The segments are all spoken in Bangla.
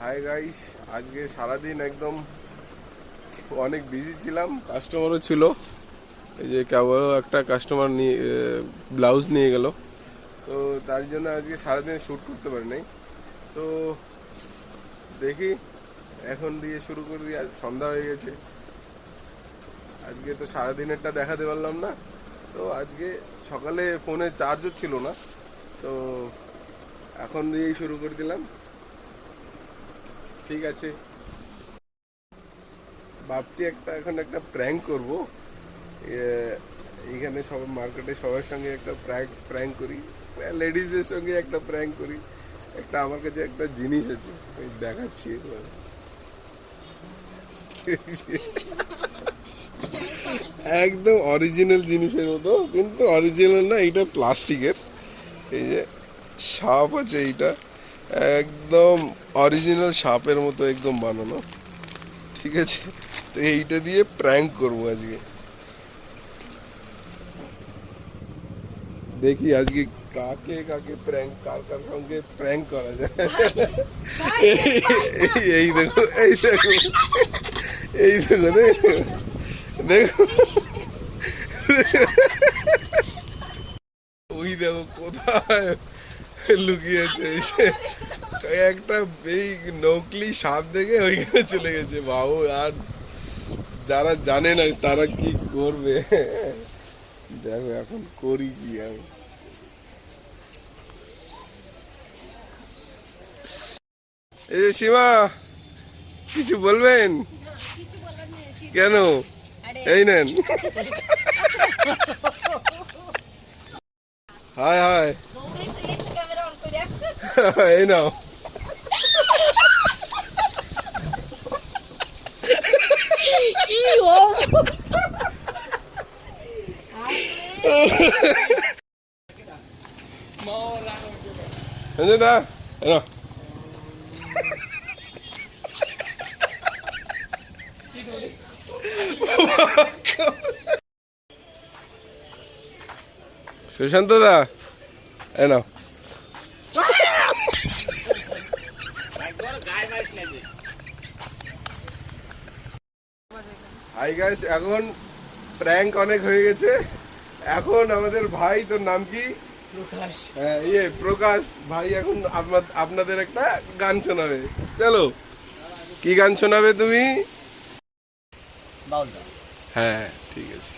হাই গাইস, আজকে সারাদিন একদম অনেক বিজি ছিলাম, কাস্টমারও ছিল। এই যে কেবল একটা কাস্টমার নিয়ে ব্লাউজ নিয়ে গেল, তো তার জন্য আজকে সারাদিন শ্যুট করতে পারি নাই। তো দেখি এখন দিয়ে শুরু করে দিই, আজ সন্ধ্যা হয়ে গেছে। আজকে তো সারাদিনেরটা দেখাতে পারলাম না, তো আজকে সকালে ফোনে চার্জও ছিল না, তো এখন দিয়েই শুরু করে দিলাম। ঠিক আছে, ভাবছি এখন একটা প্র্যাঙ্ক করব। এইখানে সব মার্কেটে সবার সঙ্গে একটা প্র্যাঙ্ক করি, লেডিজদের সঙ্গে একটা প্র্যাঙ্ক করি। একটা আমার কাছে একটা জিনিস আছে, ওই দেখাচ্ছি। একদম অরিজিনাল জিনিসের মতো, কিন্তু অরিজিনাল না, এটা প্লাস্টিকের। এই যে সাপ আছে, এইটা একদম অরিজিনাল সাপের মতো একদম বানানো। ঠিক আছে, তো এইটা দিয়ে প্র্যাঙ্ক করবো আজকে। দেখি আজকে কাকে কাকে প্র্যাঙ্ক, কার কার সঙ্গে প্র্যাঙ্ক করা যায়। এই দেখো, এই দেখো, এই দেখো, দেখো, দেখো, ওই দেখো কোথায় লুকিয়েছে এসে। একটা এই নকলি সাপ দেখে ওইখানে চলে গেছে বাবু। আর যারা জানে না তারা কি করবে, দেখো এখন করি কি আমি। এই যে সীমা, কিছু বলবেন? কেন? এই নেন। হাই হাই, এই নাও। দা সুশান্ত দা, এ নাও। হাই গাইস, এখন প্র্যাঙ্ক অনেক হয়ে গেছে। এখন আমাদের ভাই, তোর নাম কি? প্রকাশ। হ্যাঁ, প্রকাশ ভাই এখন আপনাদের একটা গান শোনাবে। চলো, কি গান শোনাবে তুমি? হ্যাঁ, ঠিক আছে।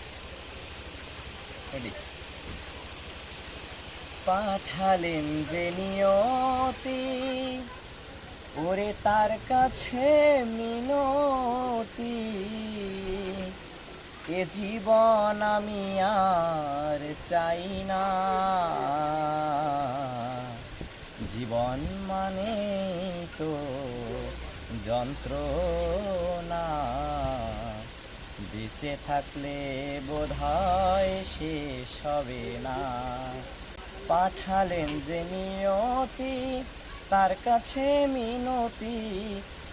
পাঠালেন যে নিয়তি, ওরে তার কাছে মিনতি, এ জীবন আমি আর চাই না। জীবন মানে তো যন্ত্রণা, বেঁচে থাকলে বোধহয় শেষ হবে না। পাঠালেন যে নিয়তি, তার কাছে মিনতি,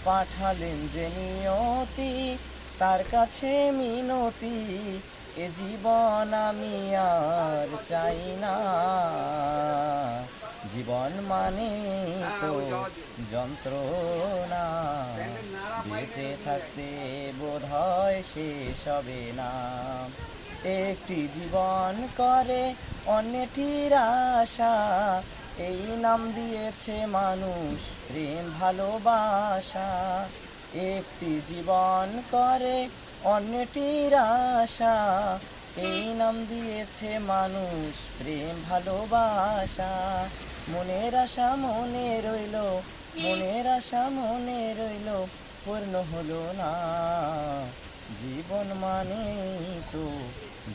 পাঠালেন যে নিয়তি, তার কাছে মিনতি, এ জীবন আমি আর চাই না। জীবন মানে তো যন্ত্রণা, বেঁচে থাকতে বোধহয় শেষ হবে না। একটি জীবন করে অন্যটির আশা, এই নাম দিয়েছে মানুষ প্রেম ভালোবাসা। একটি জীবন করে অন্যটির আশা, এই নাম দিয়েছে মানুষ প্রেম ভালোবাসা। মনের আশা মনে রইল, মনের আশা মনে রইল, পূর্ণ হলো না। জীবন মানে তো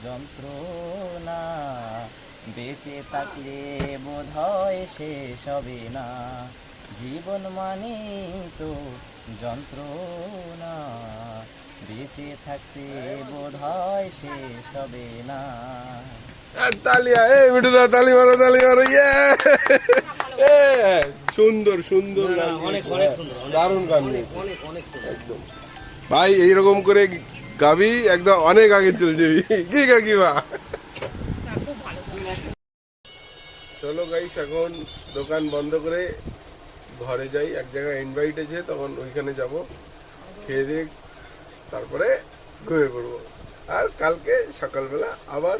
যন্ত্রণা, বেঁচে থাকলে বোধহয় শেষ হবে না। জীবন মানে তো যন্ত্রণা, বেঁচে থাকতে বোধহয় শেষ হবে না। তালিয়া, এই বিটু দা, তালি মারো, তালি মারো। সুন্দর সুন্দর গান, দারুণ গান, একদম ভাই। এইরকম করে গাবি একদম অনেক আগে চলে যাবি কি কাকিমা। চলো গাইস এখন দোকান বন্ধ করে ঘরে যাই, এক জায়গায় ইনভাইট আছে, তখন ওইখানে যাব, খেয়ে দিয়ে তারপরে ঘুমিয়ে পড়বো। আর কালকে সকালবেলা আবার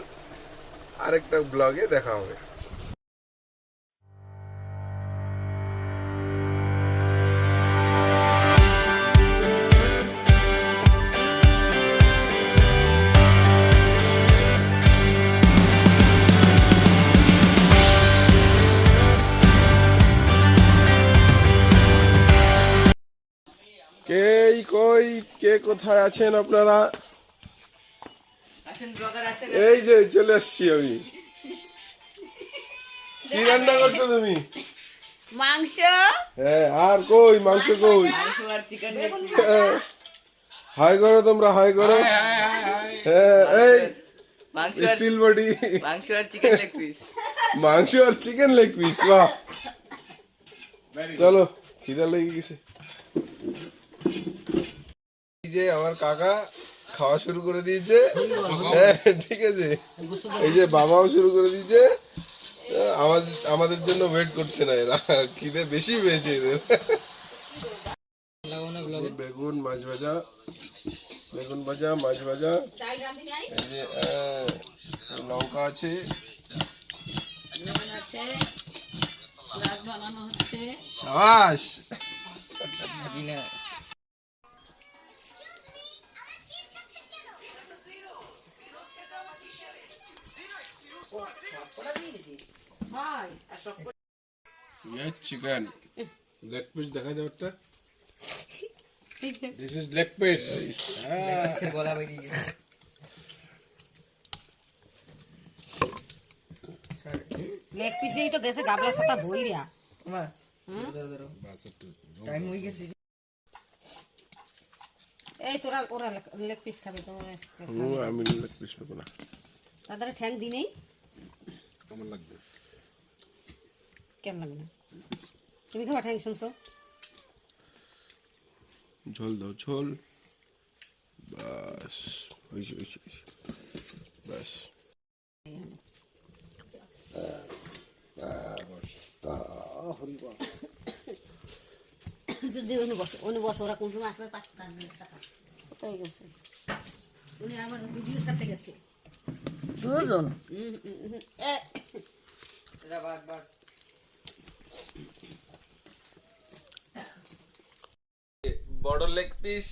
আরেকটা ব্লগে দেখা হবে। কে কই কে কোথায় আছেন আপনারা? এই যে চলে আসছি আমি। কি রান্না করছো তুমি? মাংস। হ্যাঁ, আর কই মাংস কই? হ্যাঁ, হাই করো তোমরা, হাই করো। হ্যাঁ, এই স্টিল বডি মাংস আর চিকেন লেগ পিস। মাংস আর চিকেন লেগ পিস, বাহ। চলো খিদা লেগে গেছে। এই যে আমার কাকা খাওয়া শুরু করে দিয়েছে। হ্যাঁ ঠিক আছে, এই যে বাবাও শুরু করে দিয়েছে। আমাদের জন্য ওয়েট করছে না এরা, খিদে বেশি পেয়েছে এদের। বেগুন মাছ ভাজা, বেগুন ভাজা মাছ ভাজা, এই যে লঙ্কা আছে, সাবাস। চিকেন লেগ পিস দেখা যায় একটা, দিস ইজ লেগ পিস। গলা বেরিয়ে গেছে। লেগ পিসেই তো গেছে গাবলা সাতা ধই রিয়া। মা টাইম হয়ে গেছে। এই তোরা ওরা লেগ পিস খাবে তোমরা আমি লেগ পিস নেবো না, তাদের ঠ্যাং দি নেই। আমার লাগবে। কেমন লাগবে না? তুমি খাবা ঠ্যাং শুনছো? ঝোল দাও ঝোল, বাস হয়েছে হয়েছে হয়েছে, বাস। যদি উনি বসো ওরা কোন সময় আসবে পাঁচটা হয়ে গেছে। উনি আবার ভিডিও ছাড়তে গেছে। দুজন বড় লেগ পিস,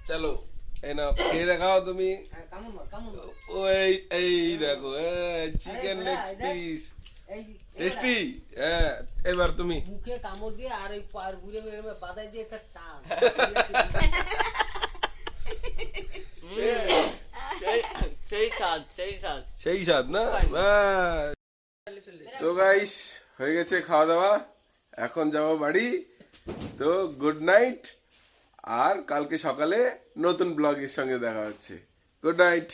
চলো এই নাও খেয়ে দেখাও তুমি। ওই এই দেখো চিকেন লেগ পিস, টেস্টি। হ্যাঁ এবার তুমি মুখে কামড় দিয়ে আর এই পার ঘুরে ঘুরে বাদাই দিয়ে একটা টান। সেই স্বাদ সেই স্বাদ। সেই স্বাদ না? তো গাইস হয়ে গেছে খাওয়া দাওয়া, এখন যাবো বাড়ি। তো গুড নাইট, আর কালকে সকালে নতুন ব্লগের সঙ্গে দেখা হচ্ছে। Good night.